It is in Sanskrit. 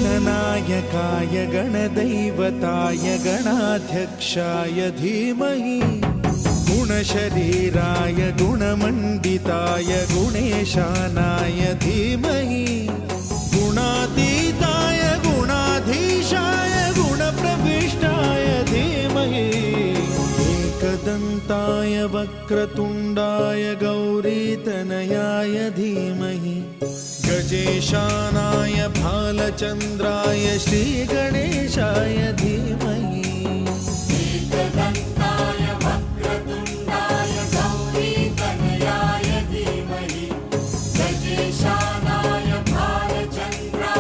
गणनायकाय गणदैवताय गणाध्यक्षाय धीमहि गुणशरीराय गुणमण्डिताय गुणेशानाय धीमहि गुणातीताय गुणाधीशाय गुणप्रविष्टाय धीमहि एकदन्ताय वक्रतुण्डाय गौरीतनयाय धीमहि गजेशानाय भालचन्द्राय श्रीगणेशाय धीमहि